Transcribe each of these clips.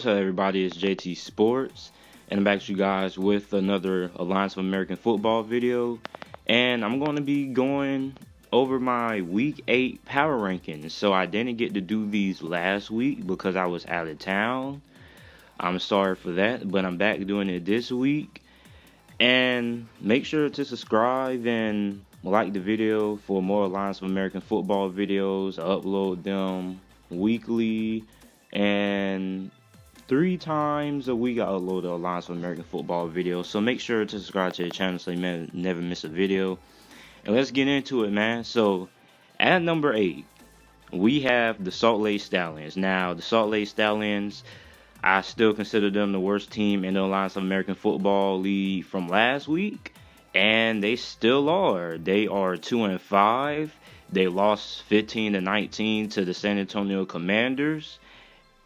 What's up, everybody? It's JT Sports, and I'm back to you guys with another Alliance of American Football video. And I'm going to be going over my Week 8 power rankings. So I didn't get to do these last week because I was out of town. I'm sorry for that, but I'm back doing it this week. And make sure to subscribe and like the video for more Alliance of American Football videos. I upload them weekly, and 3 times a week I upload the Alliance of American Football video. So make sure to subscribe to the channel so you never miss a video. And let's get into it, man. So at number 8, we have the Salt Lake Stallions. Now, the Salt Lake Stallions, I still consider them the worst team in the Alliance of American Football League from last week, and they still are. They are 2-5. They lost 15-19 to the San Antonio Commanders,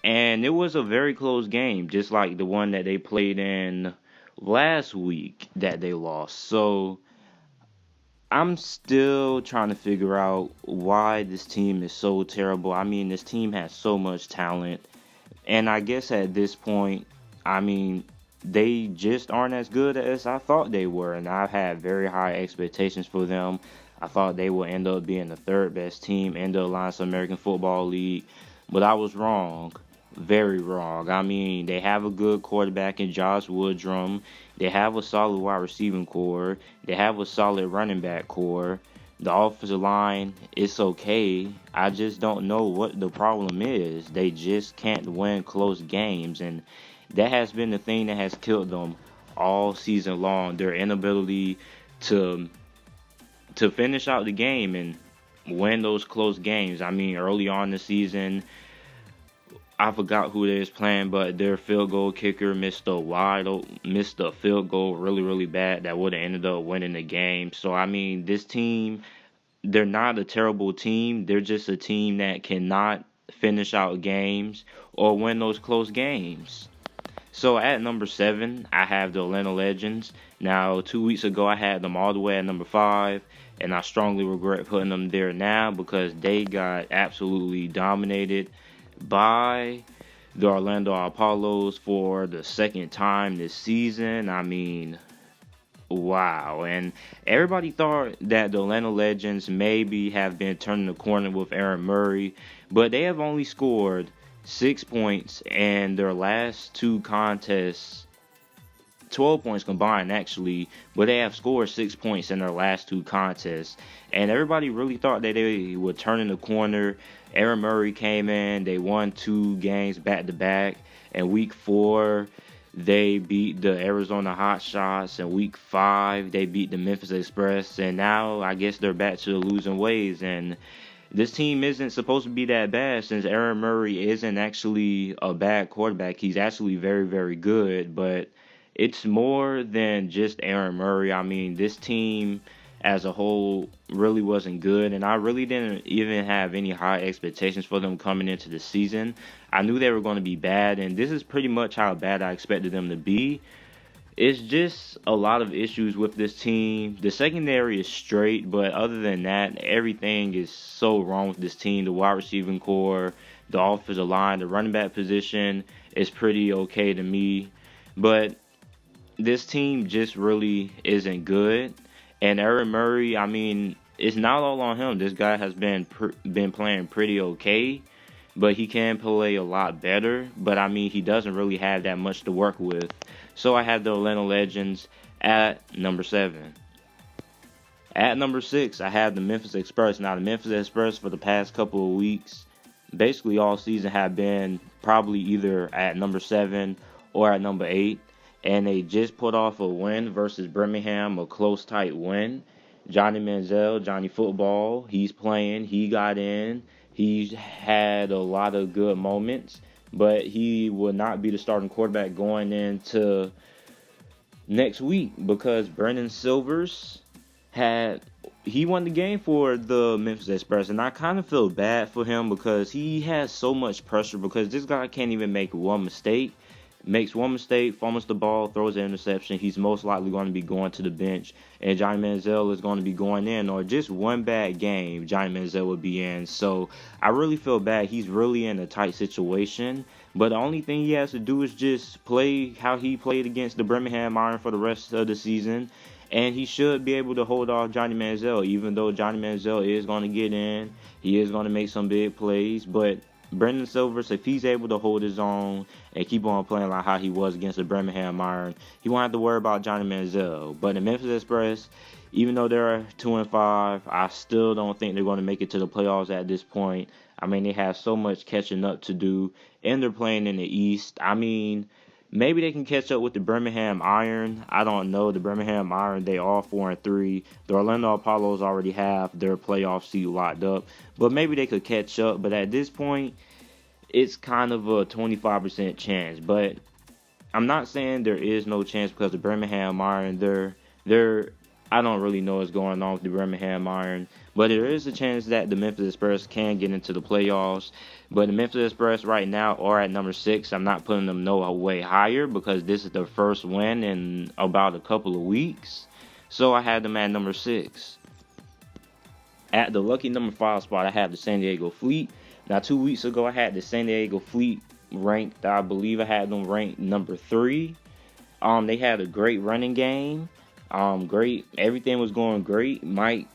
and it was a very close game, just like the one that they played in last week that they lost. So I'm still trying to figure out why this team is so terrible. I mean, this team has so much talent. And I guess at this point, I mean, they just aren't as good as I thought they were. And I've had very high expectations for them. I thought they would end up being the 3rd best team in the Alliance of American Football League. But I was wrong. Very wrong. I mean, they have a good quarterback in Josh Woodrum. They have a solid wide receiving core. They have a solid running back core. The offensive line, it's okay. I just don't know what the problem is. They just can't win close games, and that has been the thing that has killed them all season long. Their inability to finish out the game and win those close games. I mean, early on in the season, I forgot who they was playing, but their field goal kicker missed a field goal really bad that would have ended up winning the game. So, I mean, this team, they're not a terrible team. They're just a team that cannot finish out games or win those close games. So, at number 7, I have the Atlanta Legends. Now, 2 weeks ago, I had them all the way at number 5, and I strongly regret putting them there now because they got absolutely dominated by the Orlando Apollos for the 2nd time this season. I mean, wow. And everybody thought that the Atlanta Legends maybe have been turning the corner with Aaron Murray, but they have only scored 6 points in their last 2 contests. 12 points combined, actually, but they have scored 6 points in their last 2 contests. And everybody really thought that they would turn in the corner. Aaron Murray came in, they won 2 games back-to-back. In Week 4, they beat the Arizona HOTSHOTS. In Week 5, they beat the Memphis Express. And now, I guess they're back to the losing ways. And this team isn't supposed to be that bad since Aaron Murray isn't actually a bad quarterback. He's actually very good, but it's more than just Aaron Murray. I mean, this team as a whole really wasn't good, and I really didn't even have any high expectations for them coming into the season. I knew they were going to be bad, and this is pretty much how bad I expected them to be. It's just a lot of issues with this team. The secondary is straight, but other than that, everything is so wrong with this team. The wide receiving core, the offensive line, the running back position is pretty okay to me, but this team just really isn't good. And Aaron Murray, I mean, it's not all on him. This guy has been playing pretty okay, but he can play a lot better. But, I mean, he doesn't really have that much to work with. So I have the Atlanta Legends at number 7. At number 6, I have the Memphis Express. Now, the Memphis Express for the past couple of weeks, basically all season, have been probably either at number 7 or at number 8. And they just put off a win versus Birmingham, a close, tight win. Johnny Manziel, Johnny Football, he's playing. He got in. He's had a lot of good moments, but he will not be the starting quarterback going into next week because Brandon Silvers he won the game for the Memphis Express, and I kind of feel bad for him because he has so much pressure because this guy can't even make one mistake. Makes one mistake, fumbles the ball, throws an interception, he's most likely going to be going to the bench, and Johnny Manziel is going to be going in, or just one bad game Johnny Manziel would be in. So I really feel bad. He's really in a tight situation. But the only thing he has to do is just play how he played against the Birmingham Iron for the rest of the season. And he should be able to hold off Johnny Manziel, even though Johnny Manziel is going to get in. He is going to make some big plays. But Brandon Silvers, if he's able to hold his own and keep on playing like how he was against the Birmingham Iron, he won't have to worry about Johnny Manziel. But the Memphis Express, even though they're 2-5, I still don't think they're going to make it to the playoffs at this point. I mean, they have so much catching up to do, and they're playing in the East. I mean, maybe they can catch up with the Birmingham Iron. I don't know. The Birmingham Iron, they are 4-3. The Orlando Apollos already have their playoff seat locked up, but maybe they could catch up. But at this point, it's kind of a 25% chance. But I'm not saying there is no chance, because the Birmingham Iron, they're I don't really know what's going on with the Birmingham Iron, but there is a chance that the Memphis Express can get into the playoffs. But the Memphis Express right now are at number 6. I'm not putting them no way higher, because this is their first win in about a couple of weeks. So I had them at number 6. At the lucky number 5 spot, I have the San Diego Fleet. Now, 2 weeks ago, I had the San Diego Fleet ranked, I believe I had them ranked number 3. They had a great running game. Great. Everything was going great. Mike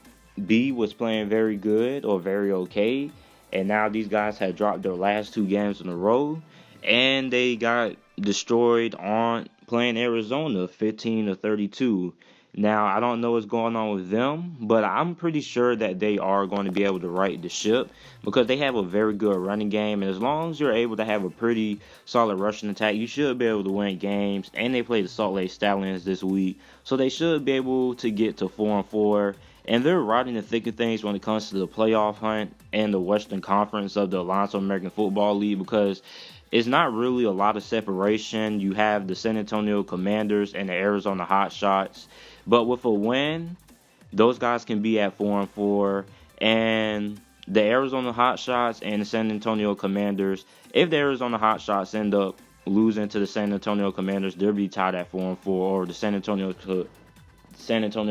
B was playing very good, or very okay. And now these guys had dropped their last 2 games in a row, and they got destroyed on playing Arizona 15-32. Now, I don't know what's going on with them, but I'm pretty sure that they are going to be able to right the ship, because they have a very good running game, and as long as you're able to have a pretty solid rushing attack, you should be able to win games. And they play the Salt Lake Stallions this week, so they should be able to get to 4-4. And they're right in the thick of things when it comes to the playoff hunt and the Western Conference of the Alliance of American Football League, because it's not really a lot of separation. You have the San Antonio Commanders and the Arizona HOTSHOTS. But with a win, those guys can be at 4-4. And the Arizona HOTSHOTS and the San Antonio Commanders, if the Arizona HOTSHOTS end up losing to the San Antonio Commanders, they'll be tied at 4-4. Or the San Antonio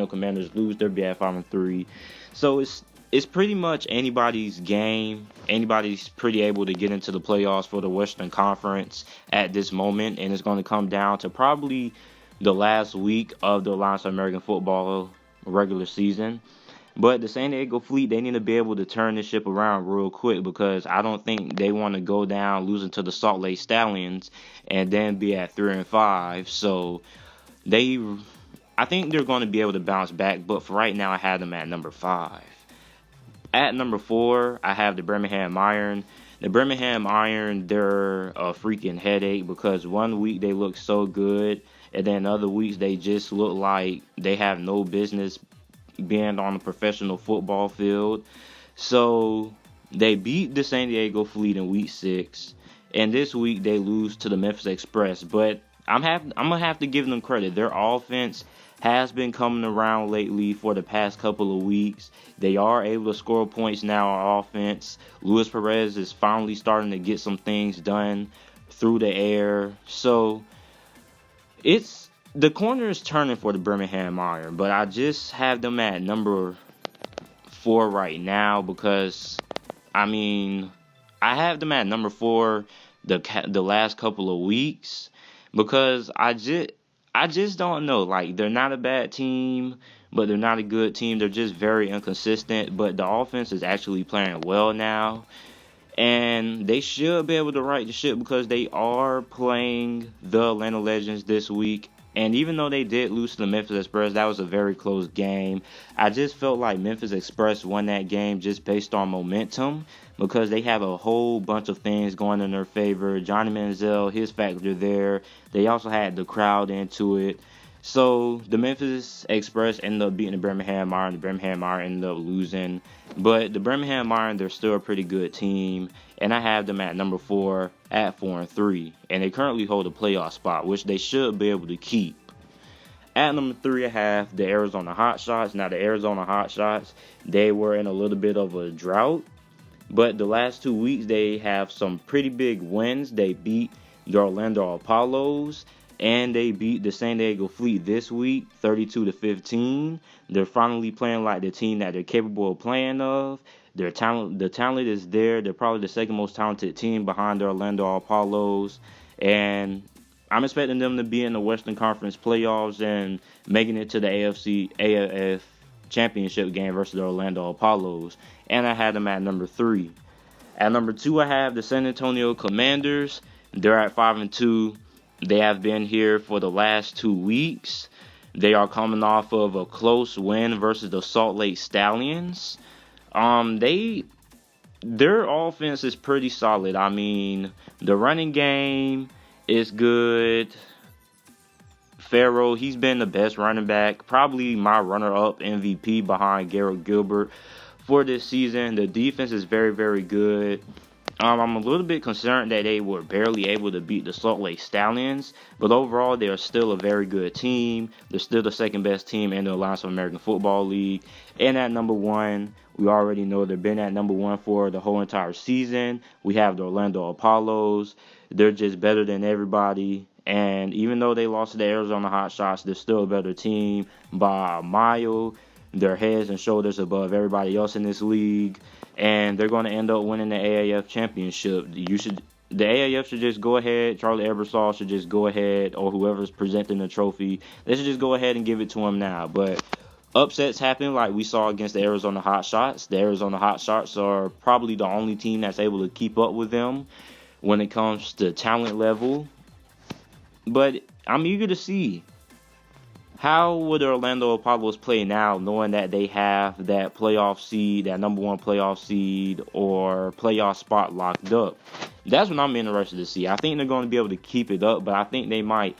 Commanders lose, they'll be at 5-3. So it's pretty much anybody's game. Anybody's pretty able to get into the playoffs for the Western Conference at this moment, and it's going to come down to probably the last week of the Alliance of American Football regular season. But the San Diego Fleet, they need to be able to turn this ship around real quick, because I don't think they want to go down losing to the Salt Lake Stallions and then be at 3-5. So I think they're going to be able to bounce back, but for right now, I have them at number 5. At number 4, I have the Birmingham Iron. The Birmingham Iron, they're a freaking headache, because one week they look so good, and then other weeks they just look like they have no business being on a professional football field. So they beat the San Diego Fleet in week 6, and this week they lose to the Memphis Express. But I'm gonna have to give them credit. Their offense has been coming around lately for the past couple of weeks. They are able to score points now on offense. Luis Perez is finally starting to get some things done through the air. So the corner is turning for the Birmingham Iron, but I just have them at number 4 right now, because I mean, I have them at number 4 the last couple of weeks, because I just don't know. Like, they're not a bad team, but they're not a good team. They're just very inconsistent. But the offense is actually playing well now, and they should be able to right the ship, because they are playing the Atlanta Legends this week. And even though they did lose to the Memphis Express, that was a very close game. I just felt like Memphis Express won that game just based on momentum, because they have a whole bunch of things going in their favor. Johnny Manziel, his factor there. They also had the crowd into it. So the Memphis Express ended up beating the Birmingham Iron. The Birmingham Iron ended up losing. But the Birmingham Iron, they're still a pretty good team. And I have them at number 4 at 4-3. And they currently hold a playoff spot, which they should be able to keep. At number 3, I have the Arizona HOTSHOTS. Now, the Arizona HOTSHOTS, they were in a little bit of a drought. But the last 2 weeks, they have some pretty big wins. They beat the Orlando Apollos, and they beat the San Diego Fleet this week, 32-15. They're finally playing like the team that they're capable of playing of. The talent is there. They're probably the second most talented team behind the Orlando Apollos, and I'm expecting them to be in the Western Conference playoffs and making it to the AAF championship game versus the Orlando Apollos. And I had them at number 3. At number 2, I have the San Antonio Commanders. They're at 5-2. They have been here for the last 2 weeks. They are coming off of a close win versus the Salt Lake Stallions. Their offense is pretty solid. I mean, the running game is good. Farrell, he's been the best running back, probably my runner-up MVP behind Garrett Gilbert for this season. The defense is very, very good. I'm a little bit concerned that they were barely able to beat the Salt Lake Stallions, but overall they are still a very good team. They're still the second best team in the Alliance of American Football League. And at number 1, we already know they've been at number 1 for the whole entire season. We have the Orlando Apollos. They're just better than everybody. And even though they lost to the Arizona HOTSHOTS, they're still a better team by a mile. They're heads and shoulders above everybody else in this league, and they're going to end up winning the AAF championship. The AAF should just go ahead. Charlie Ebersol should just go ahead, or whoever's presenting the trophy, they should just go ahead and give it to him now. But upsets happen like we saw against the Arizona HOTSHOTS. The Arizona HOTSHOTS are probably the only team that's able to keep up with them when it comes to talent level. But I'm eager to see, how would the Orlando Apollos play now, knowing that they have that playoff seed, that number 1 playoff seed or playoff spot locked up? That's what I'm interested to see. I think they're going to be able to keep it up, but I think they might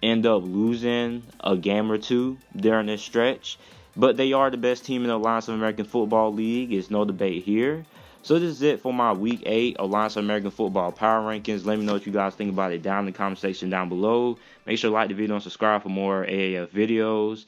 end up losing a game or 2 during this stretch. But they are the best team in the Alliance of American Football League. It's no debate here. So this is it for my Week 8 Alliance of American Football Power Rankings. Let me know what you guys think about it down in the comment section down below. Make sure to like the video and subscribe for more AAF videos.